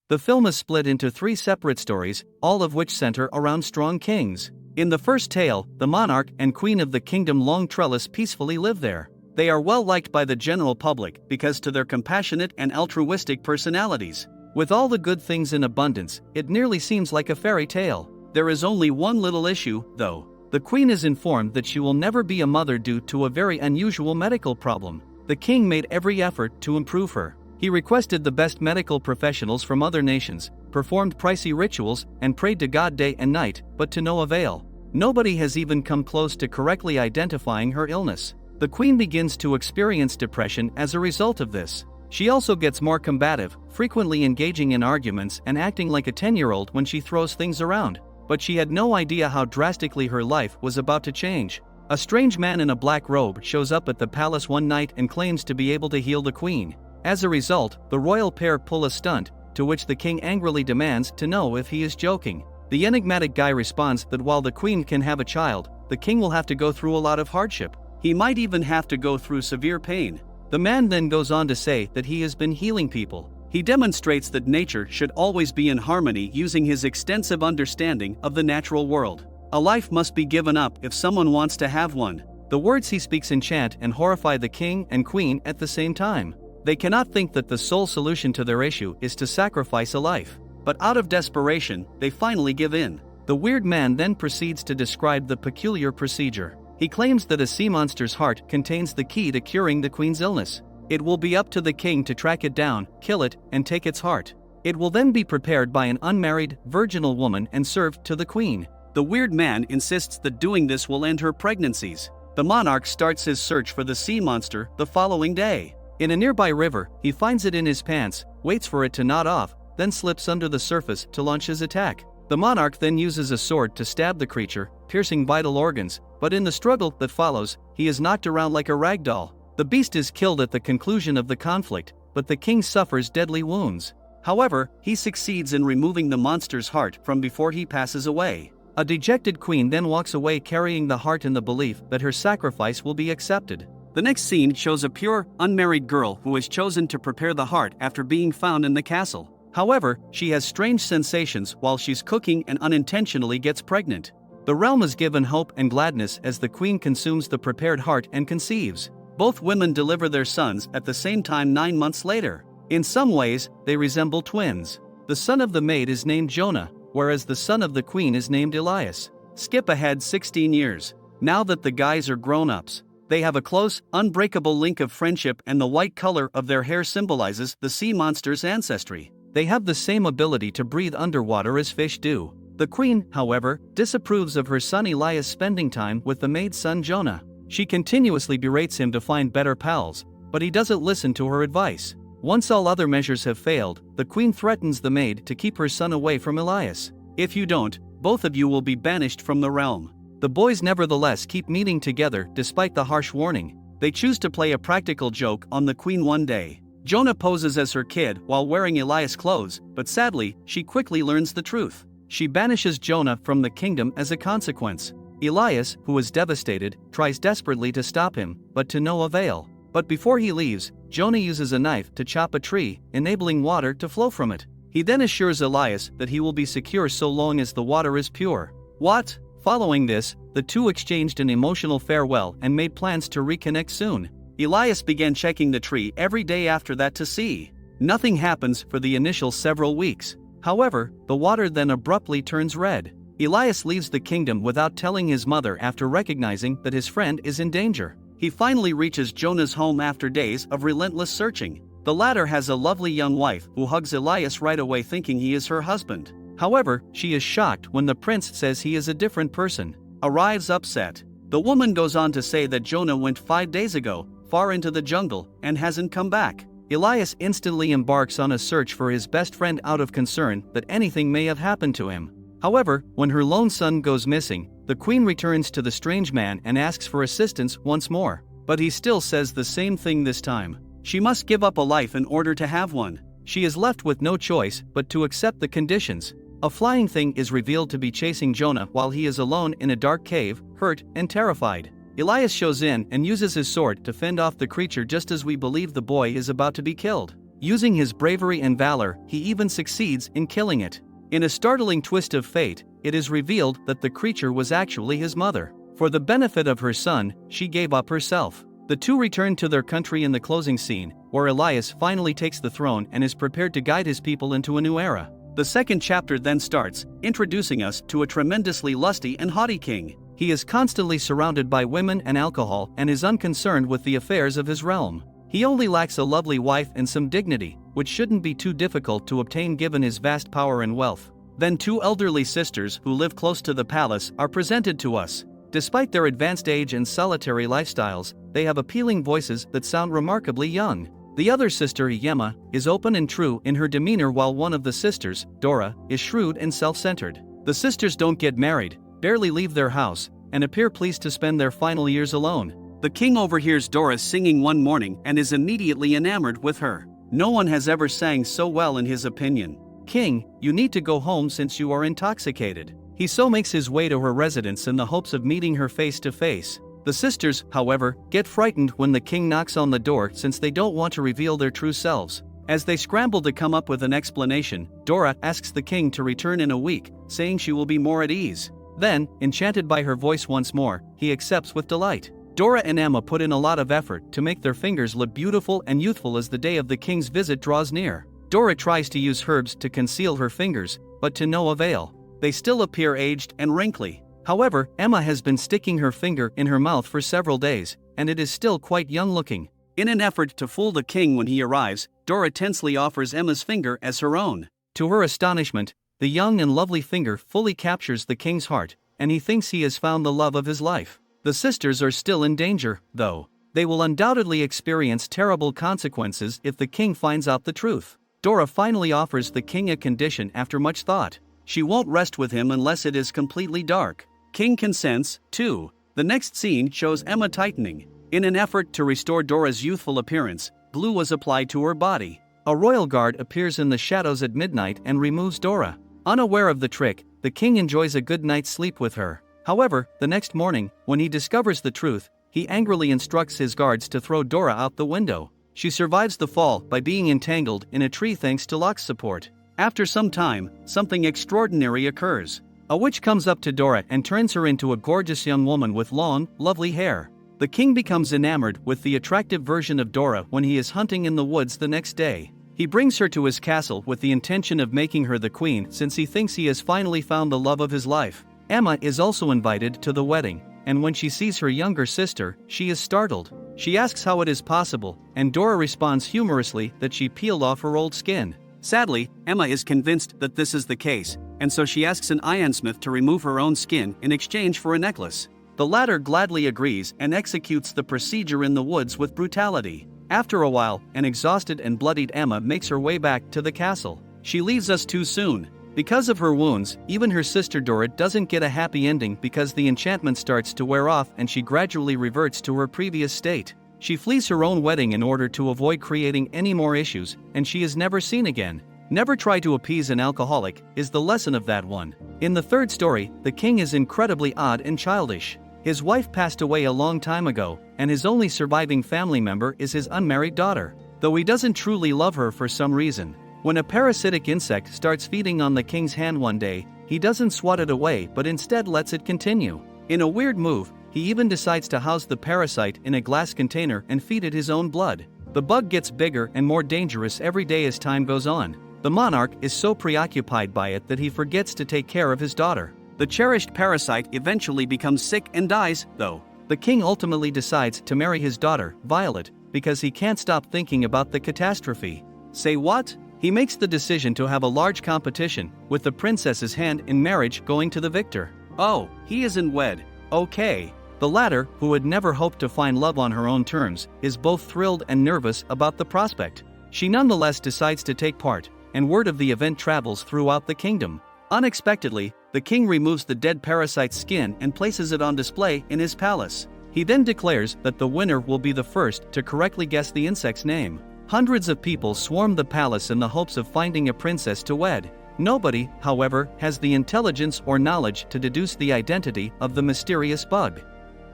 The film is split into 3 separate stories, all of which center around strong kings. In the first tale, the monarch and queen of the kingdom Longtrellis peacefully live there. They are well liked by the general public because to their compassionate and altruistic personalities. With all the good things in abundance, it nearly seems like a fairy tale. There is only one little issue, though. The queen is informed that she will never be a mother due to a very unusual medical problem. The king made every effort to improve her. He requested the best medical professionals from other nations, performed pricey rituals, and prayed to God day and night, but to no avail. Nobody has even come close to correctly identifying her illness. The queen begins to experience depression as a result of this. She also gets more combative, frequently engaging in arguments and acting like a 10-year-old when she throws things around. But she had no idea how drastically her life was about to change. A strange man in a black robe shows up at the palace one night and claims to be able to heal the queen. As a result, the royal pair pull a stunt, to which the king angrily demands to know if he is joking. The enigmatic guy responds that while the queen can have a child, the king will have to go through a lot of hardship. He might even have to go through severe pain. The man then goes on to say that he has been healing people. He demonstrates that nature should always be in harmony using his extensive understanding of the natural world. A life must be given up if someone wants to have one. The words he speaks enchant and horrify the king and queen at the same time. They cannot think that the sole solution to their issue is to sacrifice a life. But out of desperation, they finally give in. The weird man then proceeds to describe the peculiar procedure. He claims that a sea monster's heart contains the key to curing the queen's illness. It will be up to the king to track it down, kill it, and take its heart. It will then be prepared by an unmarried, virginal woman and served to the queen. The weird man insists that doing this will end her pregnancies. The monarch starts his search for the sea monster the following day. In a nearby river, he finds it in his pants, waits for it to knot off, then slips under the surface to launch his attack. The monarch then uses a sword to stab the creature, piercing vital organs, but in the struggle that follows, he is knocked around like a rag doll. The beast is killed at the conclusion of the conflict, but the king suffers deadly wounds. However, he succeeds in removing the monster's heart from before he passes away. A dejected queen then walks away carrying the heart in the belief that her sacrifice will be accepted. The next scene shows a pure, unmarried girl who is chosen to prepare the heart after being found in the castle. However, she has strange sensations while she's cooking and unintentionally gets pregnant. The realm is given hope and gladness as the queen consumes the prepared heart and conceives. Both women deliver their sons at the same time 9 months later. In some ways, they resemble twins. The son of the maid is named Jonah, whereas the son of the queen is named Elias. Skip ahead 16 years. Now that the guys are grown-ups, they have a close, unbreakable link of friendship, and the white color of their hair symbolizes the sea monster's ancestry. They have the same ability to breathe underwater as fish do. The queen, however, disapproves of her son Elias spending time with the maid's son Jonah. She continuously berates him to find better pals, but he doesn't listen to her advice. Once all other measures have failed, the queen threatens the maid to keep her son away from Elias. If you don't, both of you will be banished from the realm. The boys nevertheless keep meeting together despite the harsh warning. They choose to play a practical joke on the queen one day. Jonah poses as her kid while wearing Elias' clothes, but sadly, she quickly learns the truth. She banishes Jonah from the kingdom as a consequence. Elias, who is devastated, tries desperately to stop him, but to no avail. But before he leaves, Jonah uses a knife to chop a tree, enabling water to flow from it. He then assures Elias that he will be secure so long as the water is pure. What? Following this, the two exchanged an emotional farewell and made plans to reconnect soon. Elias began checking the tree every day after that to see. Nothing happens for the initial several weeks. However, the water then abruptly turns red. Elias leaves the kingdom without telling his mother after recognizing that his friend is in danger. He finally reaches Jonah's home after days of relentless searching. The latter has a lovely young wife who hugs Elias right away thinking he is her husband. However, she is shocked when the prince says he is a different person. Arrives upset. The woman goes on to say that Jonah went 5 days ago, far into the jungle, and hasn't come back. Elias instantly embarks on a search for his best friend out of concern that anything may have happened to him. However, when her lone son goes missing, the queen returns to the strange man and asks for assistance once more. But he still says the same thing this time. She must give up a life in order to have one. She is left with no choice but to accept the conditions. A flying thing is revealed to be chasing Jonah while he is alone in a dark cave, hurt and terrified. Elias shows in and uses his sword to fend off the creature just as we believe the boy is about to be killed. Using his bravery and valor, he even succeeds in killing it. In a startling twist of fate, it is revealed that the creature was actually his mother. For the benefit of her son, she gave up herself. The two return to their country in the closing scene, where Elias finally takes the throne and is prepared to guide his people into a new era. The second chapter then starts, introducing us to a tremendously lusty and haughty king. He is constantly surrounded by women and alcohol and is unconcerned with the affairs of his realm. He only lacks a lovely wife and some dignity, which shouldn't be too difficult to obtain given his vast power and wealth. Then two elderly sisters who live close to the palace are presented to us. Despite their advanced age and solitary lifestyles, they have appealing voices that sound remarkably young. The other sister, Yema, is open and true in her demeanor, while one of the sisters, Dora, is shrewd and self-centered. The sisters don't get married, barely leave their house, and appear pleased to spend their final years alone. The king overhears Dora singing one morning and is immediately enamored with her. No one has ever sang so well in his opinion. "King, you need to go home since you are intoxicated." He so makes his way to her residence in the hopes of meeting her face to face. The sisters, however, get frightened when the king knocks on the door since they don't want to reveal their true selves. As they scramble to come up with an explanation, Dora asks the king to return in a week, saying she will be more at ease. Then, enchanted by her voice once more, he accepts with delight. Dora and Emma put in a lot of effort to make their fingers look beautiful and youthful as the day of the king's visit draws near. Dora tries to use herbs to conceal her fingers, but to no avail. They still appear aged and wrinkly. However, Emma has been sticking her finger in her mouth for several days, and it is still quite young looking. In an effort to fool the king when he arrives, Dora tensely offers Emma's finger as her own. To her astonishment, the young and lovely finger fully captures the king's heart, and he thinks he has found the love of his life. The sisters are still in danger, though. They will undoubtedly experience terrible consequences if the king finds out the truth. Dora finally offers the king a condition after much thought. She won't rest with him unless it is completely dark. King consents, too. The next scene shows Emma tightening. In an effort to restore Dora's youthful appearance, glue was applied to her body. A royal guard appears in the shadows at midnight and removes Dora. Unaware of the trick, the king enjoys a good night's sleep with her. However, the next morning, when he discovers the truth, he angrily instructs his guards to throw Dora out the window. She survives the fall by being entangled in a tree thanks to lock support. After some time, something extraordinary occurs. A witch comes up to Dora and turns her into a gorgeous young woman with long, lovely hair. The king becomes enamored with the attractive version of Dora when he is hunting in the woods the next day. He brings her to his castle with the intention of making her the queen since he thinks he has finally found the love of his life. Emma is also invited to the wedding, and when she sees her younger sister, she is startled. She asks how it is possible, and Dora responds humorously that she peeled off her old skin. Sadly, Emma is convinced that this is the case, and so she asks an ironsmith to remove her own skin in exchange for a necklace. The latter gladly agrees and executes the procedure in the woods with brutality. After a while, an exhausted and bloodied Emma makes her way back to the castle. She leaves us too soon. Because of her wounds, even her sister Dora doesn't get a happy ending because the enchantment starts to wear off and she gradually reverts to her previous state. She flees her own wedding in order to avoid creating any more issues, and she is never seen again. Never try to appease an alcoholic is the lesson of that one. In the third story, the king is incredibly odd and childish. His wife passed away a long time ago, and his only surviving family member is his unmarried daughter, though he doesn't truly love her for some reason. When a parasitic insect starts feeding on the king's hand one day, he doesn't swat it away but instead lets it continue. In a weird move, he even decides to house the parasite in a glass container and feed it his own blood. The bug gets bigger and more dangerous every day as time goes on. The monarch is so preoccupied by it that he forgets to take care of his daughter. The cherished parasite eventually becomes sick and dies, though. The king ultimately decides to marry his daughter, Violet, because he can't stop thinking about the catastrophe. Say what? He makes the decision to have a large competition, with the princess's hand in marriage going to the victor. Oh, he isn't wed. Okay. The latter, who had never hoped to find love on her own terms, is both thrilled and nervous about the prospect. She nonetheless decides to take part, and word of the event travels throughout the kingdom. Unexpectedly, the king removes the dead parasite's skin and places it on display in his palace. He then declares that the winner will be the first to correctly guess the insect's name. Hundreds of people swarm the palace in the hopes of finding a princess to wed. Nobody, however, has the intelligence or knowledge to deduce the identity of the mysterious bug.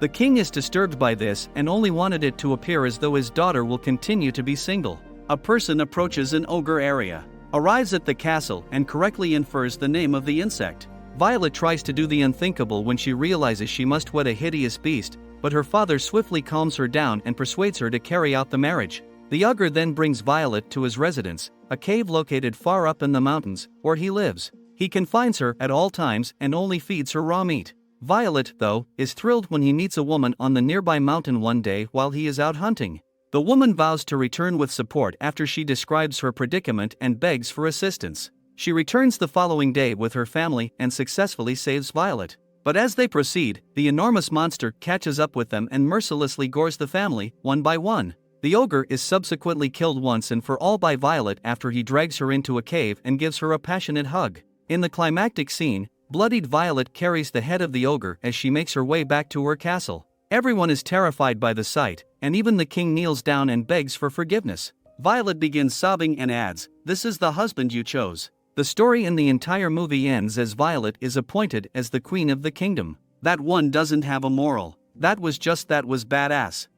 The king is disturbed by this and only wanted it to appear as though his daughter will continue to be single. A person approaches an ogre area, arrives at the castle, and correctly infers the name of the insect. Violet tries to do the unthinkable when she realizes she must wed a hideous beast, but her father swiftly calms her down and persuades her to carry out the marriage. The ogre then brings Violet to his residence, a cave located far up in the mountains, where he lives. He confines her at all times and only feeds her raw meat. Violet, though, is thrilled when he meets a woman on the nearby mountain one day while he is out hunting. The woman vows to return with support after she describes her predicament and begs for assistance. She returns the following day with her family and successfully saves Violet. But as they proceed, the enormous monster catches up with them and mercilessly gores the family, one by one. The ogre is subsequently killed once and for all by Violet after he drags her into a cave and gives her a passionate hug. In the climactic scene, bloodied Violet carries the head of the ogre as she makes her way back to her castle. Everyone is terrified by the sight, and even the king kneels down and begs for forgiveness. Violet begins sobbing and adds, "This is the husband you chose." The story in the entire movie ends as Violet is appointed as the queen of the kingdom. That one doesn't have a moral. That was badass.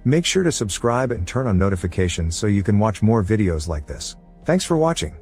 Make sure to subscribe and turn on notifications so you can watch more videos like this. Thanks for watching.